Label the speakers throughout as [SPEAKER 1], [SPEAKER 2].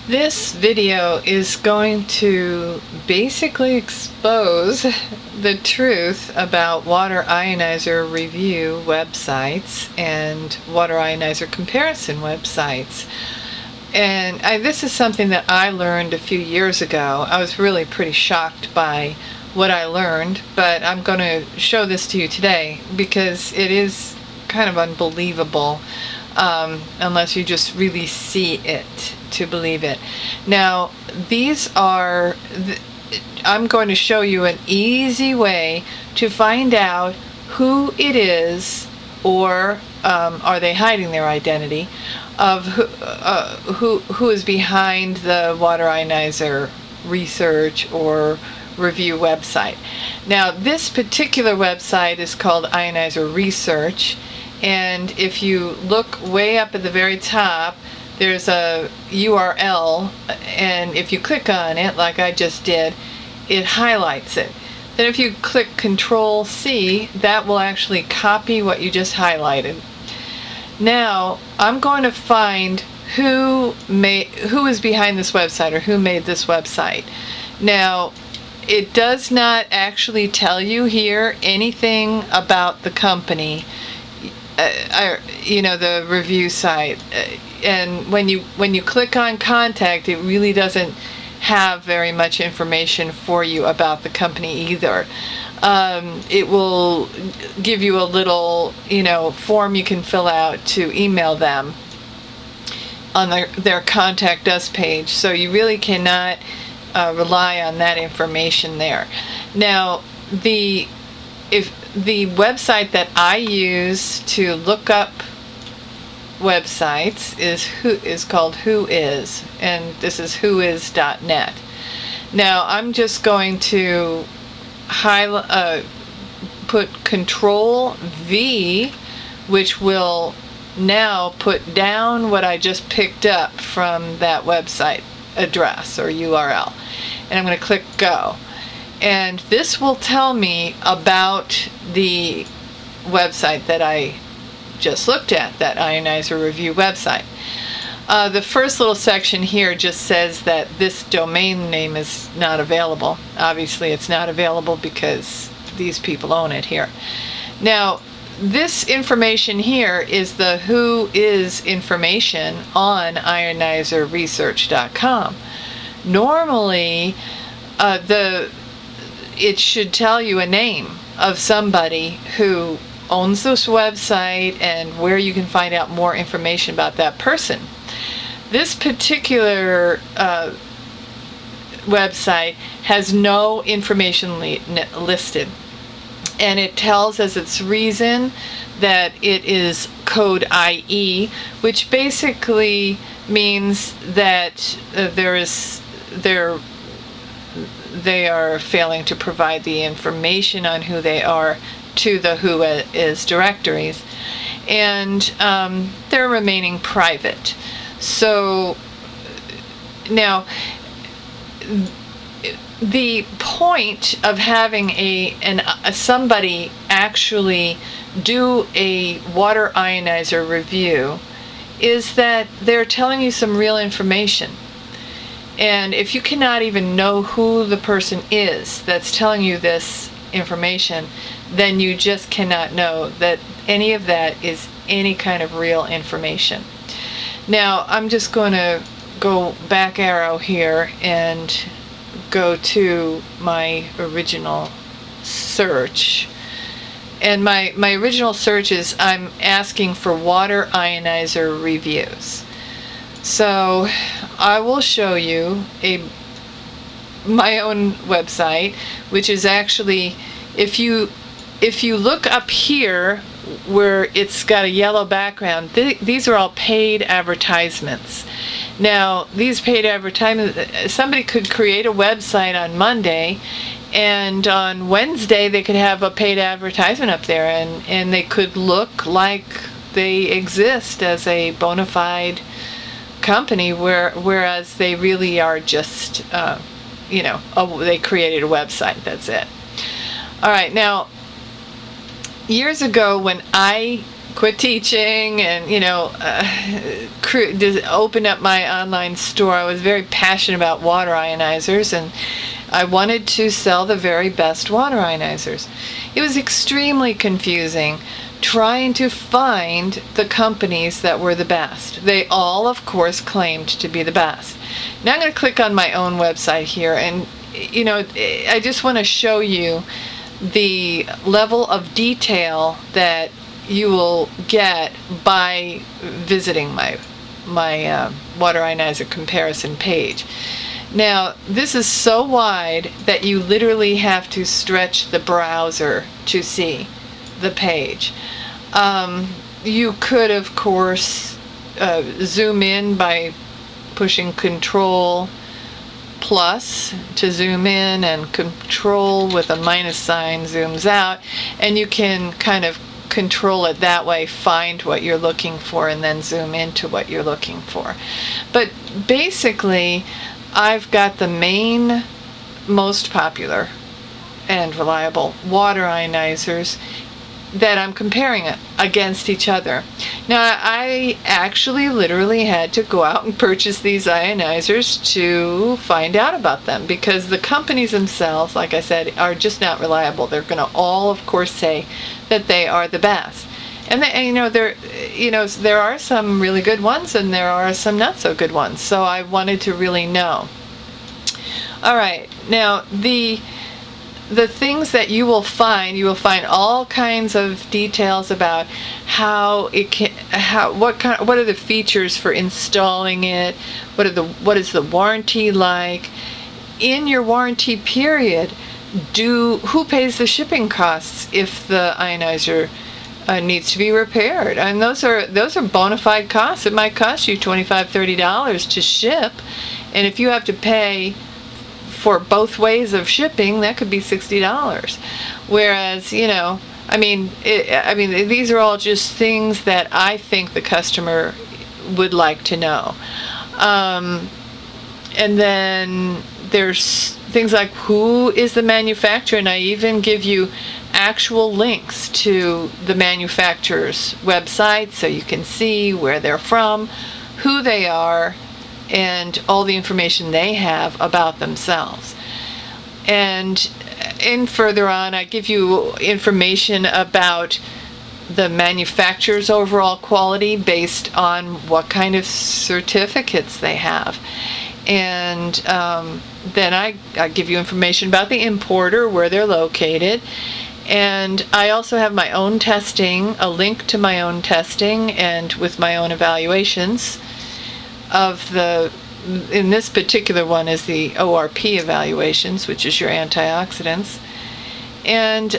[SPEAKER 1] This video is going to basically expose the truth about water ionizer review websites and water ionizer comparison websites. And this is something that I learned a few years ago. I was really pretty shocked by what I learned, but I'm going to show this to you today because it is kind of unbelievable unless you just really see it to believe it. Now, I'm going to show you an easy way to find out who it is, or are they hiding their identity, of who is behind the water ionizer research or review website. Now, this particular website is called Ionizer Research, and if you look way up at the very top, there's a URL, and if you click on it, like I just did, it highlights it. Then if you click Control C, that will actually copy what you just highlighted. Now, I'm going to find who is behind this website, or who made this website. Now, it does not actually tell you here anything about the company, the review site. And when you click on contact, it really doesn't have very much information for you about the company either. It will give you a little form you can fill out to email them on their Contact Us page, so you really cannot rely on that information there. Now, the website that I use to look up websites is called Whois, and this is whois.net. Now, I'm just going to put Control V, which will now put down what I just picked up from that website address or URL, and I'm going to click Go. And this will tell me about the website that I just looked at, that Ionizer review website. The first little section here just says that this domain name is not available. Obviously, it's not available because these people own it here. Now, this information here is the Whois information on ionizerresearch.com. Normally, it should tell you a name of somebody who owns this website and where you can find out more information about that person. This particular website has no information listed, and it tells as its reason that it is code IE, which basically means that they are failing to provide the information on who they are to the Whois directories, and they're remaining private. So now, the point of having somebody actually do a water ionizer review is that they're telling you some real information. And if you cannot even know who the person is that's telling you this information, then you just cannot know that any of that is any kind of real information. Now, I'm just going to go back arrow here and go to my original search. And my original search is, I'm asking for water ionizer reviews. So I will show you my own website, which is actually, if you look up here where it's got a yellow background, these are all paid advertisements. Now, these paid advertisements, somebody could create a website on Monday, and on Wednesday they could have a paid advertisement up there, and they could look like they exist as a bona fide company, whereas they really are just they created a website, that's it. All right, now, years ago when I quit teaching and, opened up my online store, I was very passionate about water ionizers, and I wanted to sell the very best water ionizers. It was extremely confusing trying to find the companies that were the best. They all, of course, claimed to be the best. Now I'm going to click on my own website here, and I just want to show you the level of detail that you will get by visiting my water ionizer comparison page. Now, this is so wide that you literally have to stretch the browser to see the page. You could, of course, zoom in by pushing Control plus to zoom in, and Control with a minus sign zooms out, and you can kind of control it that way, find what you're looking for, and then zoom into what you're looking for. But basically, I've got the main, most popular and reliable water ionizers that I'm comparing it against each other. Now, I actually literally had to go out and purchase these ionizers to find out about them, because the companies themselves, like I said, are just not reliable. They're going to all, of course, say that they are the best. And there are some really good ones, and there are some not so good ones. So I wanted to really know. All right, now the things that you will find all kinds of details about what are the features for installing it, what is the warranty like in your warranty period. Who pays the shipping costs if the ionizer needs to be repaired? And those are bona fide costs. It might cost you $25, $30 to ship, and if you have to pay for both ways of shipping, that could be $60. Whereas, these are all just things that I think the customer would like to know. And then there's things like who is the manufacturer, and I even give you actual links to the manufacturer's website so you can see where they're from, who they are, and all the information they have about themselves. And further on, I give you information about the manufacturer's overall quality based on what kind of certificates they have. And then I give you information about the importer, where they're located. And I also have my own testing, a link to my own testing, and with my own evaluations of in this particular one is the ORP evaluations, which is your antioxidants. And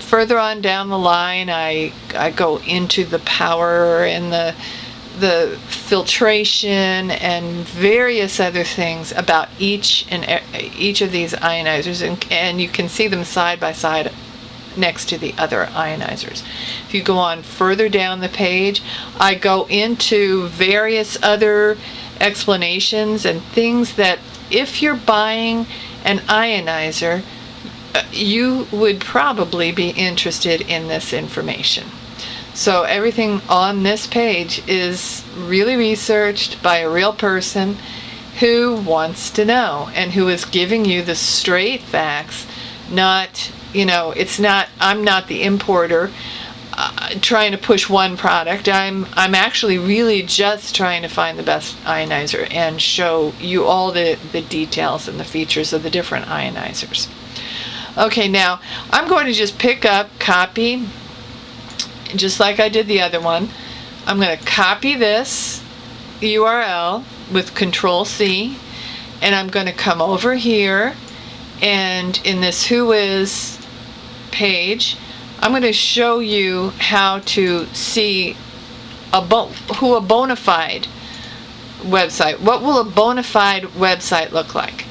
[SPEAKER 1] further on down the line, I go into the power and the filtration and various other things about each of these ionizers, and you can see them side by side next to the other ionizers. If you go on further down the page, I go into various other explanations and things that if you're buying an ionizer, you would probably be interested in this information. So everything on this page is really researched by a real person who wants to know and who is giving you the straight facts. Not, I'm not the importer trying to push one product. I'm actually really just trying to find the best ionizer and show you all the details and the features of the different ionizers. Okay, now I'm going to just pick up, copy, just like I did the other one. I'm going to copy this URL with Control-C, and I'm going to come over here, and in this Who Is page, I'm going to show you how to see who a bona fide website. What will a bona fide website look like?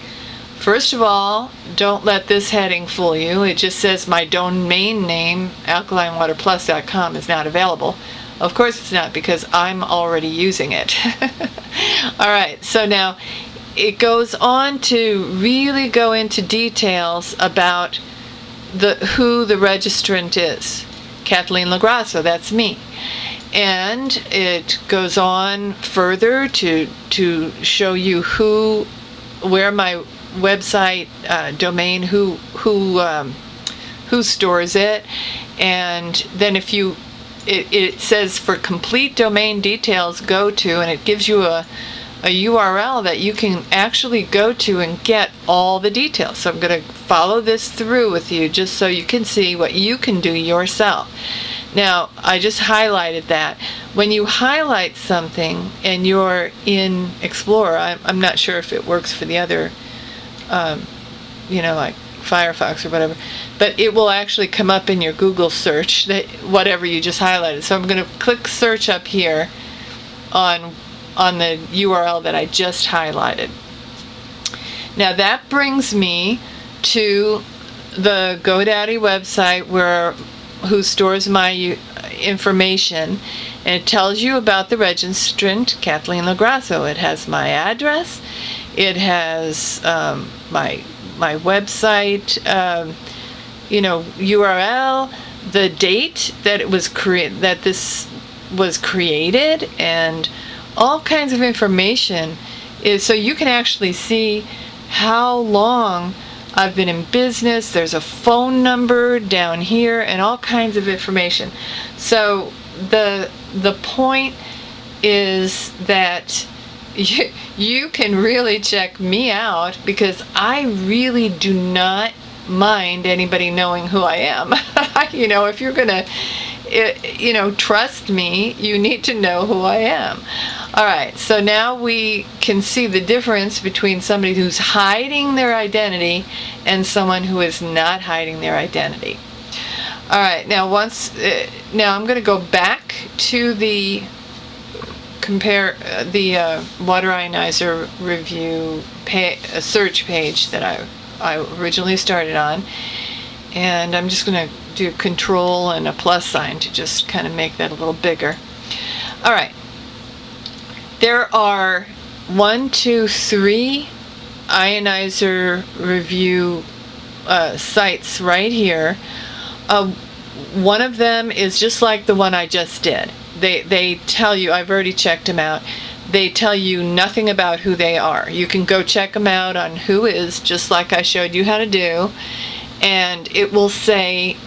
[SPEAKER 1] First of all, don't let this heading fool you. It just says my domain name, alkalinewaterplus.com, is not available. Of course it's not, because I'm already using it. All right, so now it goes on to really go into details about who the registrant is. Kathleen LaGrasso, that's me. And it goes on further to show you where my website domain, who stores it. And then if you, it says for complete domain details, go to, and it gives you a URL that you can actually go to and get all the details. So I'm going to follow this through with you just so you can see what you can do yourself. Now, I just highlighted that. When you highlight something and you're in Explorer, I'm not sure if it works for the other, like Firefox or whatever, but it will actually come up in your Google search, that whatever you just highlighted. So I'm going to click search up here on the URL that I just highlighted. Now that brings me to the GoDaddy website who stores my information, and it tells you about the registrant, Kathleen LaGrasso. It has my address, it has my website, URL, the date that it was that this was created, and all kinds of information so you can actually see how long I've been in business. There's a phone number down here and all kinds of information. So the point is that you can really check me out, because I really do not mind anybody knowing who I am. If you're gonna trust me, you need to know who I am. All right, so now we can see the difference between somebody who's hiding their identity and someone who is not hiding their identity. All right, now I'm going to go back to the water ionizer review search page that I originally started on, and I'm just going to do control and a plus sign to just kind of make that a little bigger. All right, there are 1, 2, 3 ionizer review sites right here. One of them is just like the one I just did. They tell you, I've already checked them out, they tell you nothing about who they are. You can go check them out on Who Is, just like I showed you how to do, and it will say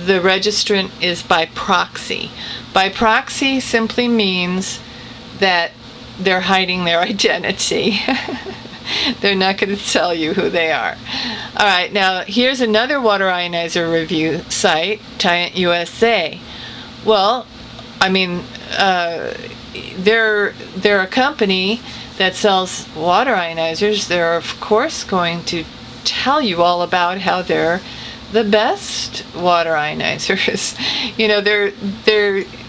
[SPEAKER 1] the registrant is by proxy. By proxy simply means that they're hiding their identity. They're not going to tell you who they are. All right, now here's another water ionizer review site, Giant USA. Well, they're a company that sells water ionizers. They're of course going to tell you all about how they're the best water ionizers.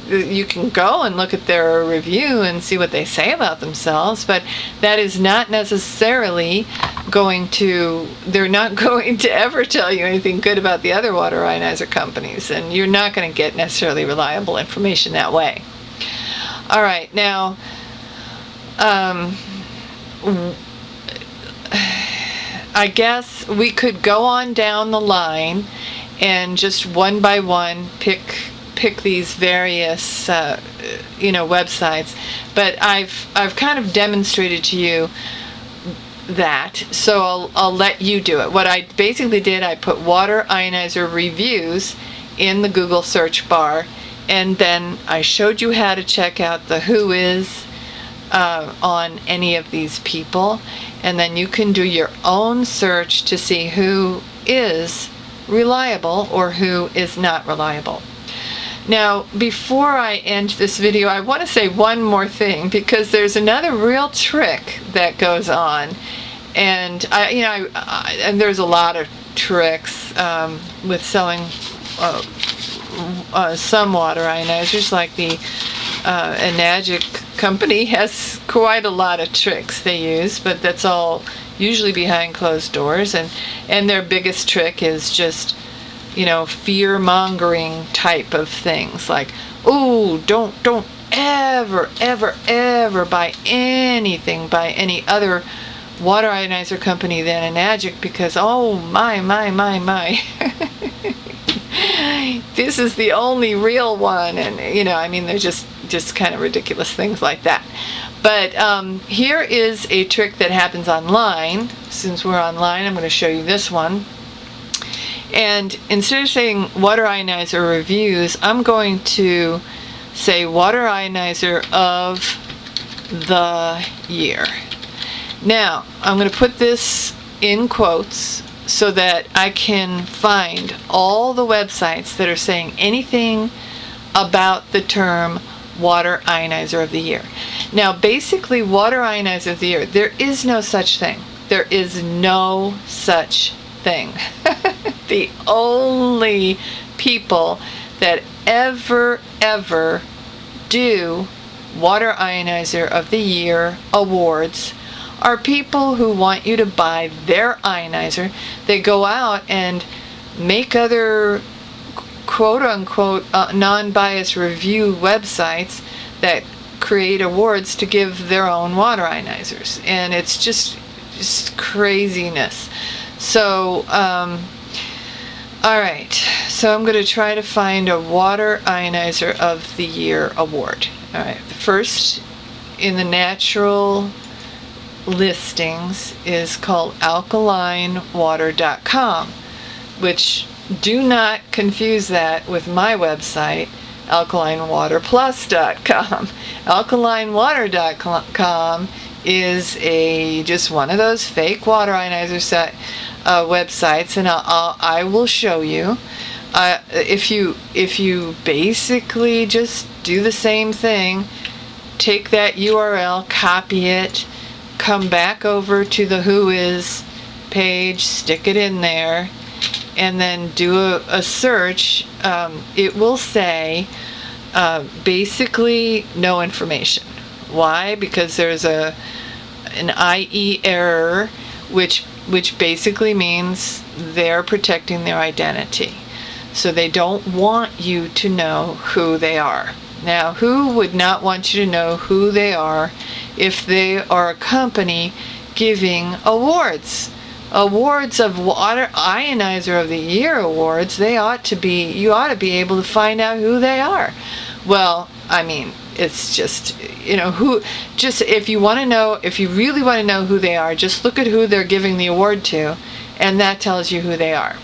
[SPEAKER 1] You can go and look at their review and see what they say about themselves, but that is not necessarily they're not going to ever tell you anything good about the other water ionizer companies, and you're not going to get necessarily reliable information that way. All right, now, I guess we could go on down the line and just one by one pick these various websites, but I've kind of demonstrated to you that, so I'll let you do it. What I basically did, I put water ionizer reviews in the Google search bar, and then I showed you how to check out the Who Is on any of these people, and then you can do your own search to see who is reliable or who is not reliable. Now, before I end this video, I want to say one more thing, because there's another real trick that goes on, and and there's a lot of tricks with selling some water ionizers, like the Enagic company has quite a lot of tricks they use, but that's all usually behind closed doors, and their biggest trick is just fear-mongering type of things, like, oh, don't ever buy anything by any other water ionizer company than Enagic, because oh my this is the only real one. And, I mean, they're just kind of ridiculous things like that. But here is a trick that happens online. Since we're online, I'm going to show you this one. And instead of saying water ionizer reviews, I'm going to say water ionizer of the year. Now, I'm going to put this in quotes so that I can find all the websites that are saying anything about the term water ionizer of the year. Now, basically, water ionizer of the year, there is no such thing. There is no such thing. The only people that ever do water ionizer of the year awards are people who want you to buy their ionizer. They go out and make other quote-unquote non-biased review websites that create awards to give their own water ionizers, and it's just craziness. So all right, so I'm going to try to find a water ionizer of the year award. All right, the first in the natural listings is called alkalinewater.com, which, do not confuse that with my website, alkalinewaterplus.com. Alkalinewater.com is just one of those fake water ionizer websites, and I will show you. If you basically just do the same thing, take that URL, copy it, come back over to the Who Is page, stick it in there, and then do a search, it will say basically no information. Why? Because there's an IE error, which basically means they're protecting their identity. So they don't want you to know who they are. Now, who would not want you to know who they are if they are a company giving awards? Awards of Water Ionizer of the Year awards, you ought to be able to find out who they are. Well, I mean, it's just, if you really want to know who they are, just look at who they're giving the award to, and that tells you who they are.